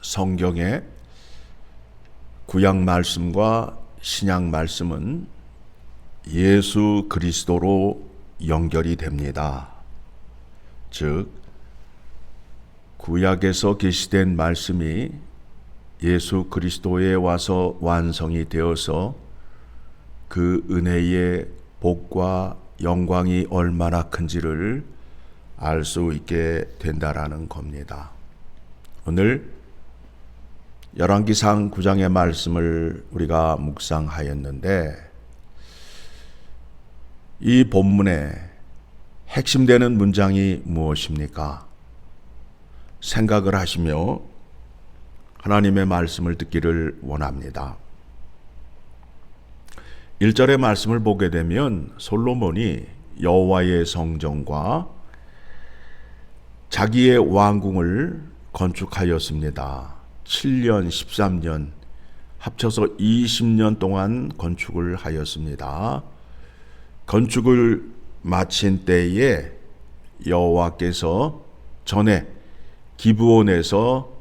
성경의 구약 말씀과 신약 말씀은 예수 그리스도로 연결이 됩니다. 즉, 구약에서 계시된 말씀이 예수 그리스도에 와서 완성이 되어서 그 은혜의 복과 영광이 얼마나 큰지를 알 수 있게 된다라는 겁니다. 오늘 열왕기상 9장의 말씀을 우리가 묵상하였는데, 이 본문의 핵심되는 문장이 무엇입니까? 생각을 하시며 하나님의 말씀을 듣기를 원합니다. 1절의 말씀을 보게 되면 솔로몬이 여호와의 성전과 자기의 왕궁을 건축하였습니다. 7년, 13년, 합쳐서 20년 동안 건축을 하였습니다. 건축을 마친 때에 여호와께서 전에 기브온에서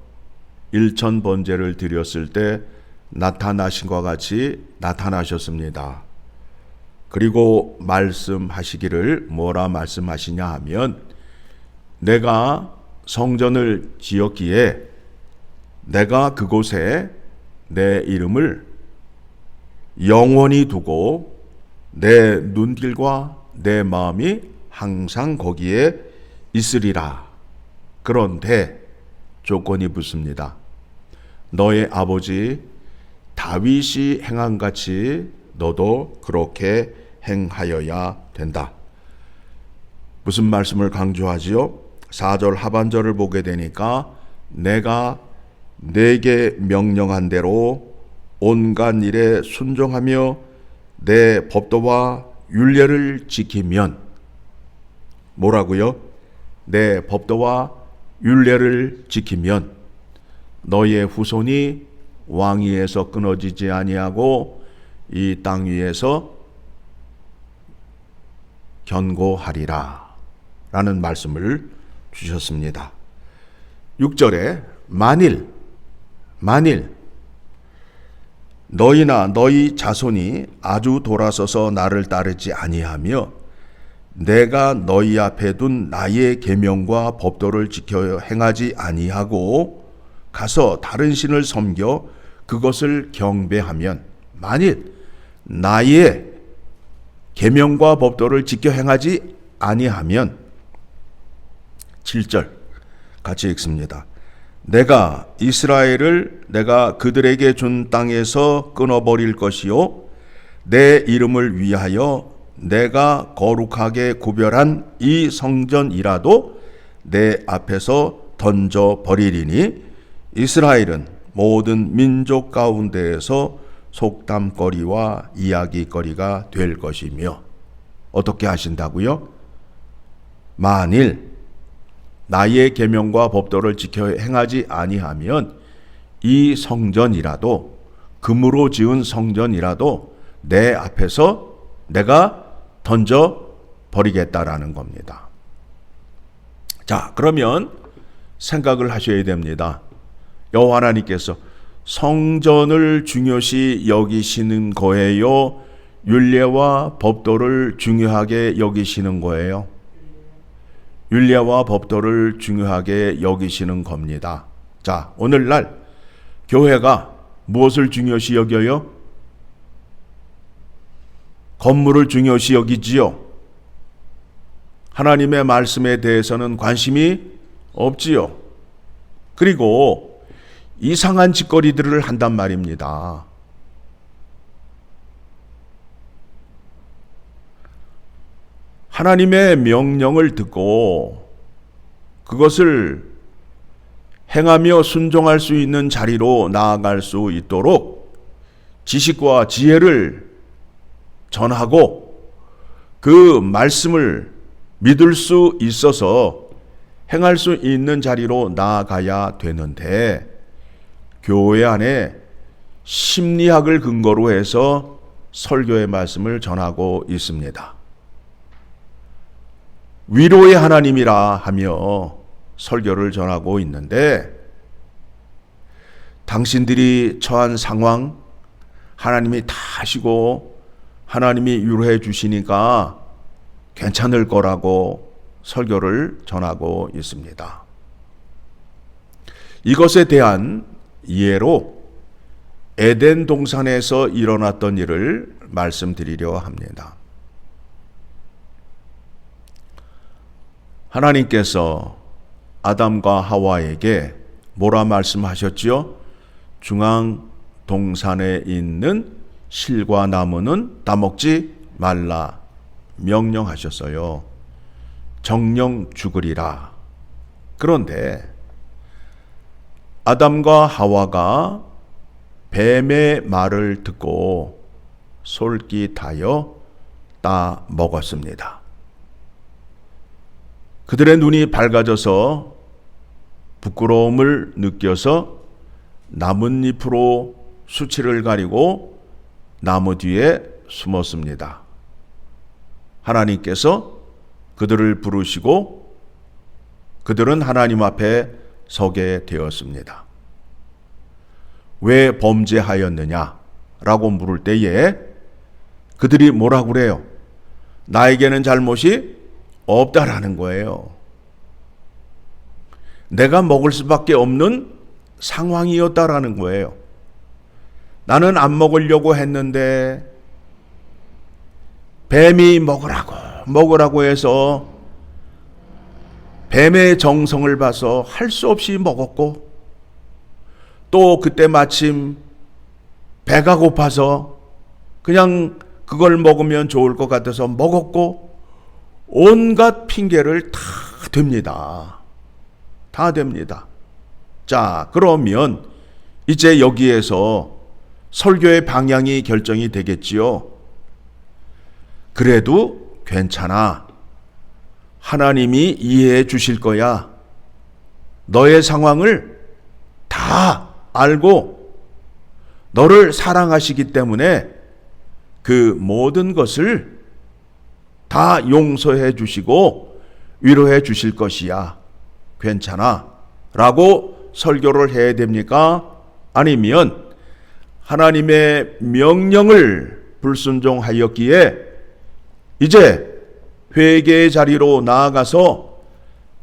일천 번제를 드렸을 때 나타나신 것과 같이 나타나셨습니다. 그리고 말씀하시기를 뭐라 말씀하시냐 하면, 내가 성전을 지었기에 내가 그곳에 내 이름을 영원히 두고 내 눈길과 내 마음이 항상 거기에 있으리라. 그런데 조건이 붙습니다. 너의 아버지 다윗이 행한 같이 너도 그렇게 행하여야 된다. 무슨 말씀을 강조하지요? 4절 하반절을 보게 되니까 내가 내게 명령한 대로 온갖 일에 순종하며 내 법도와 율례를 지키면, 뭐라고요? 내 법도와 율례를 지키면 너의 후손이 왕위에서 끊어지지 아니하고 이 땅 위에서 견고하리라 라는 말씀을 주셨습니다. 6절에 만일 너희나 너희 자손이 아주 돌아서서 나를 따르지 아니하며 내가 너희 앞에 둔 나의 계명과 법도를 지켜 행하지 아니하고 가서 다른 신을 섬겨 그것을 경배하면, 만일 나의 계명과 법도를 지켜 행하지 아니하면, 7절 같이 읽습니다. 내가 이스라엘을 내가 그들에게 준 땅에서 끊어버릴 것이요 내 이름을 위하여 내가 거룩하게 구별한 이 성전이라도 내 앞에서 던져버리리니 이스라엘은 모든 민족 가운데에서 속담거리와 이야기거리가 될 것이며, 어떻게 하신다고요? 만일 나의 계명과 법도를 지켜 행하지 아니하면 이 성전이라도, 금으로 지은 성전이라도 내 앞에서 내가 던져 버리겠다라는 겁니다. 자, 그러면 생각을 하셔야 됩니다. 여호와 하나님께서 성전을 중요시 여기시는 거예요? 율례와 법도를 중요하게 여기시는 거예요? 율례와 법도를 중요하게 여기시는 겁니다. 자, 오늘날 교회가 무엇을 중요시 여겨요? 건물을 중요시 여기지요. 하나님의 말씀에 대해서는 관심이 없지요. 그리고 이상한 짓거리들을 한단 말입니다. 하나님의 명령을 듣고 그것을 행하며 순종할 수 있는 자리로 나아갈 수 있도록 지식과 지혜를 전하고 그 말씀을 믿을 수 있어서 행할 수 있는 자리로 나아가야 되는데, 교회 안에 심리학을 근거로 해서 설교의 말씀을 전하고 있습니다. 위로의 하나님이라 하며 설교를 전하고 있는데, 당신들이 처한 상황 하나님이 다 아시고 하나님이 위로해 주시니까 괜찮을 거라고 설교를 전하고 있습니다. 이것에 대한 예로 에덴 동산에서 일어났던 일을 말씀드리려 합니다. 하나님께서 아담과 하와에게 뭐라 말씀하셨지요? 중앙 동산에 있는 실과 나무는 따먹지 말라 명령하셨어요. 정령 죽으리라. 그런데 아담과 하와가 뱀의 말을 듣고 솔깃하여 따 먹었습니다. 그들의 눈이 밝아져서 부끄러움을 느껴서 나뭇잎으로 수치를 가리고 나무 뒤에 숨었습니다. 하나님께서 그들을 부르시고 그들은 하나님 앞에 서게 되었습니다. 왜 범죄하였느냐라고 물을 때에 그들이 뭐라고 그래요? 나에게는 잘못이 없다라는 거예요. 내가 먹을 수밖에 없는 상황이었다라는 거예요. 나는 안 먹으려고 했는데 뱀이 먹으라고 해서 뱀의 정성을 봐서 할 수 없이 먹었고, 또 그때 마침 배가 고파서 그냥 그걸 먹으면 좋을 것 같아서 먹었고, 온갖 핑계를 다 댑니다. 다 됩니다. 자, 그러면 이제 여기에서 설교의 방향이 결정이 되겠지요. 그래도 괜찮아. 하나님이 이해해 주실 거야. 너의 상황을 다 알고 너를 사랑하시기 때문에 그 모든 것을 다 용서해 주시고 위로해 주실 것이야. 괜찮아. 라고 설교를 해야 됩니까? 아니면 하나님의 명령을 불순종하였기에 이제 회개의 자리로 나아가서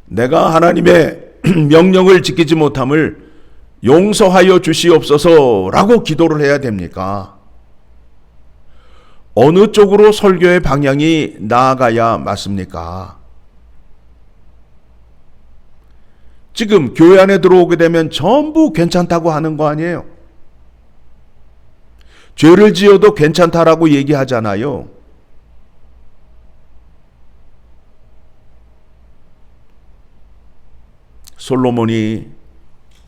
내가 하나님의 명령을 지키지 못함을 용서하여 주시옵소서라고 기도를 해야 됩니까? 어느 쪽으로 설교의 방향이 나아가야 맞습니까? 지금 교회 안에 들어오게 되면 전부 괜찮다고 하는 거 아니에요? 죄를 지어도 괜찮다라고 얘기하잖아요. 솔로몬이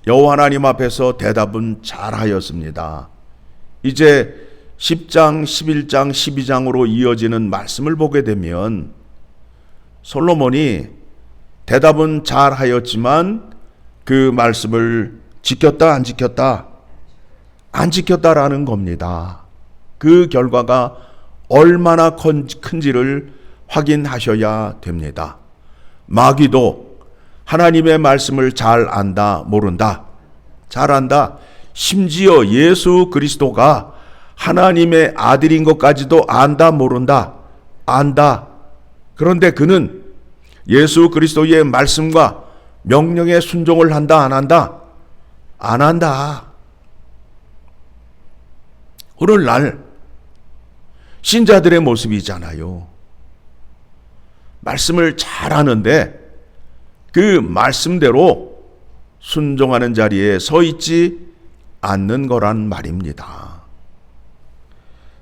여호와 하나님 앞에서 대답은 잘하였습니다. 이제 10장, 11장, 12장으로 이어지는 말씀을 보게 되면 솔로몬이 대답은 잘하였지만 그 말씀을 지켰다 안 지켰다? 안 지켰다라는 겁니다. 그 결과가 얼마나 큰지를 확인하셔야 됩니다. 마귀도 하나님의 말씀을 잘 안다, 모른다? 잘 안다. 심지어 예수 그리스도가 하나님의 아들인 것까지도 안다, 모른다? 안다. 그런데 그는 예수 그리스도의 말씀과 명령에 순종을 한다, 안 한다? 안 한다. 오늘날 신자들의 모습이잖아요. 말씀을 잘 아는데 그 말씀대로 순종하는 자리에 서 있지 않는 거란 말입니다.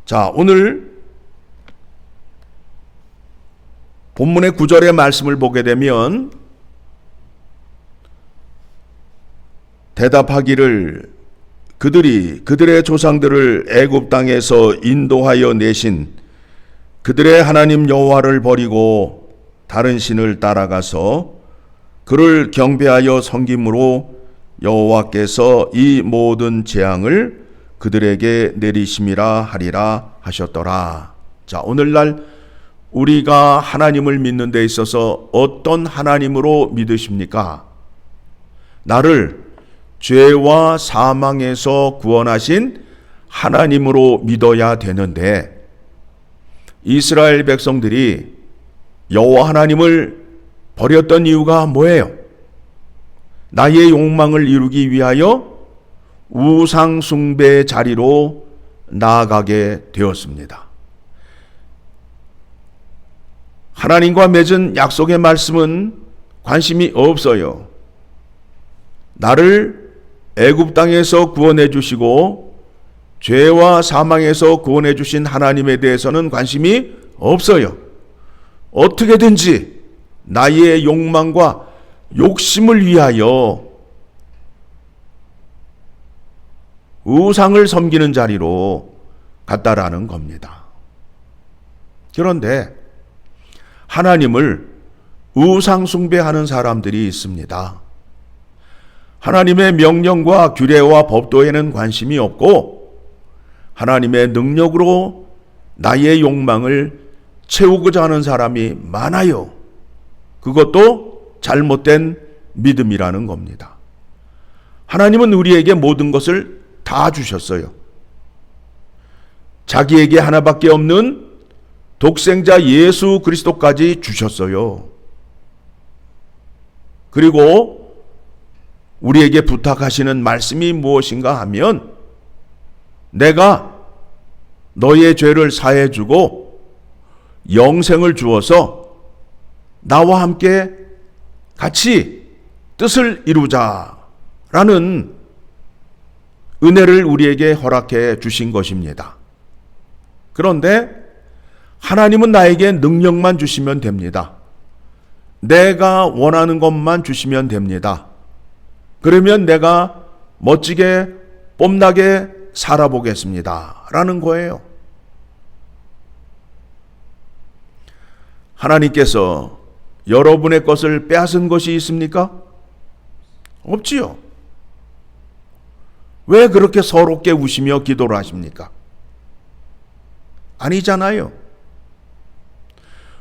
자, 오늘 본문의 9절의 말씀을 보게 되면 대답하기를 그들이 그들의 조상들을 애굽 땅에서 인도하여 내신 그들의 하나님 여호와를 버리고 다른 신을 따라가서 그를 경배하여 섬김으로 여호와께서 이 모든 재앙을 그들에게 내리심이라 하리라 하셨더라. 자, 오늘날 우리가 하나님을 믿는 데 있어서 어떤 하나님으로 믿으십니까? 나를 죄와 사망에서 구원하신 하나님으로 믿어야 되는데, 이스라엘 백성들이 여호와 하나님을 버렸던 이유가 뭐예요? 나의 욕망을 이루기 위하여 우상 숭배의 자리로 나아가게 되었습니다. 하나님과 맺은 약속의 말씀은 관심이 없어요. 나를 애굽 땅에서 구원해 주시고 죄와 사망에서 구원해 주신 하나님에 대해서는 관심이 없어요. 어떻게든지 나의 욕망과 욕심을 위하여 우상을 섬기는 자리로 갔다라는 겁니다. 그런데 하나님을 우상 숭배하는 사람들이 있습니다. 하나님의 명령과 규례와 법도에는 관심이 없고 하나님의 능력으로 나의 욕망을 채우고자 하는 사람이 많아요. 그것도 잘못된 믿음이라는 겁니다. 하나님은 우리에게 모든 것을 다 주셨어요. 자기에게 하나밖에 없는 독생자 예수 그리스도까지 주셨어요. 그리고 우리에게 부탁하시는 말씀이 무엇인가 하면, 내가 너의 죄를 사해 주고 영생을 주어서 나와 함께 같이 뜻을 이루자라는 은혜를 우리에게 허락해 주신 것입니다. 그런데 하나님은 나에게 능력만 주시면 됩니다. 내가 원하는 것만 주시면 됩니다. 그러면 내가 멋지게 뽐나게 살아보겠습니다 라는 거예요. 하나님께서 여러분의 것을 빼앗은 것이 있습니까? 없지요. 왜 그렇게 서럽게 우시며 기도를 하십니까? 아니잖아요.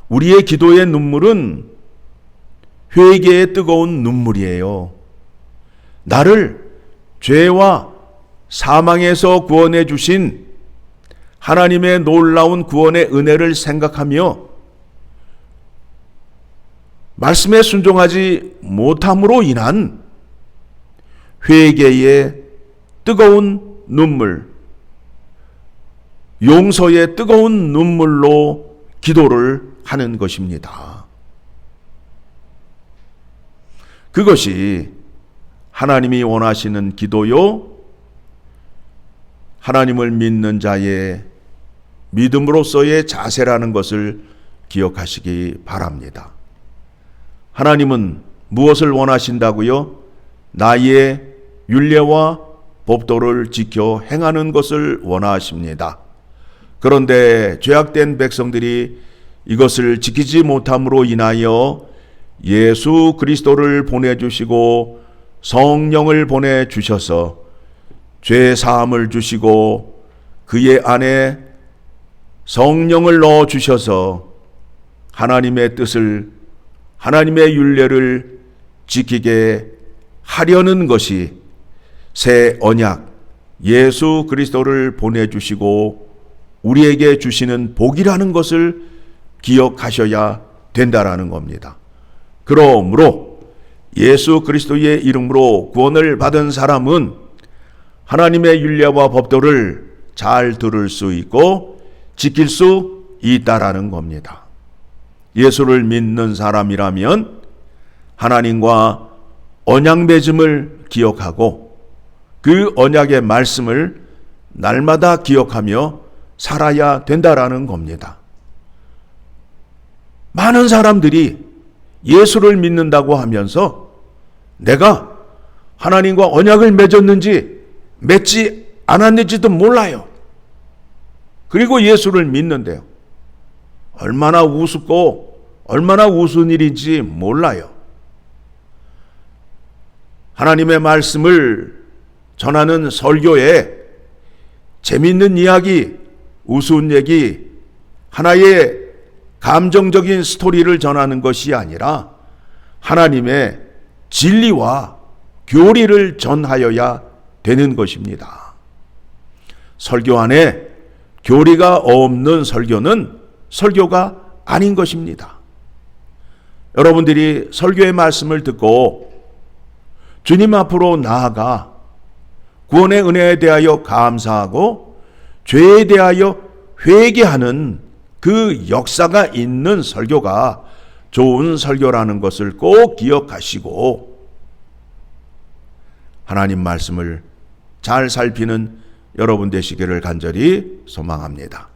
우리의 기도의 눈물은 회개의 뜨거운 눈물이에요. 나를 죄와 사망에서 구원해 주신 하나님의 놀라운 구원의 은혜를 생각하며 말씀에 순종하지 못함으로 인한 회개의 뜨거운 눈물, 용서의 뜨거운 눈물로 기도를 하는 것입니다. 그것이 하나님이 원하시는 기도요, 하나님을 믿는 자의 믿음으로서의 자세라는 것을 기억하시기 바랍니다. 하나님은 무엇을 원하신다고요? 나의 율례와 법도를 지켜 행하는 것을 원하십니다. 그런데 죄악된 백성들이 이것을 지키지 못함으로 인하여 예수 그리스도를 보내주시고 성령을 보내주셔서 죄 사함을 주시고 그의 안에 성령을 넣어주셔서 하나님의 뜻을, 하나님의 율례를 지키게 하려는 것이 새 언약 예수 그리스도를 보내주시고 우리에게 주시는 복이라는 것을 기억하셔야 된다라는 겁니다. 그러므로 예수 그리스도의 이름으로 구원을 받은 사람은 하나님의 율례와 법도를 잘 들을 수 있고 지킬 수 있다라는 겁니다. 예수를 믿는 사람이라면 하나님과 언약 맺음을 기억하고 그 언약의 말씀을 날마다 기억하며 살아야 된다라는 겁니다. 많은 사람들이 예수를 믿는다고 하면서 내가 하나님과 언약을 맺었는지 맺지 않았는지도 몰라요. 그리고 예수를 믿는데요. 얼마나 우습고 얼마나 우스운 일인지 몰라요. 하나님의 말씀을 전하는 설교에 재미있는 이야기, 우스운 얘기, 하나의 감정적인 스토리를 전하는 것이 아니라 하나님의 진리와 교리를 전하여야 되는 것입니다. 설교 안에 교리가 없는 설교는 설교가 아닌 것입니다. 여러분들이 설교의 말씀을 듣고 주님 앞으로 나아가 구원의 은혜에 대하여 감사하고 죄에 대하여 회개하는 그 역사가 있는 설교가 좋은 설교라는 것을 꼭 기억하시고 하나님 말씀을 잘 살피는 여러분 되시기를 간절히 소망합니다.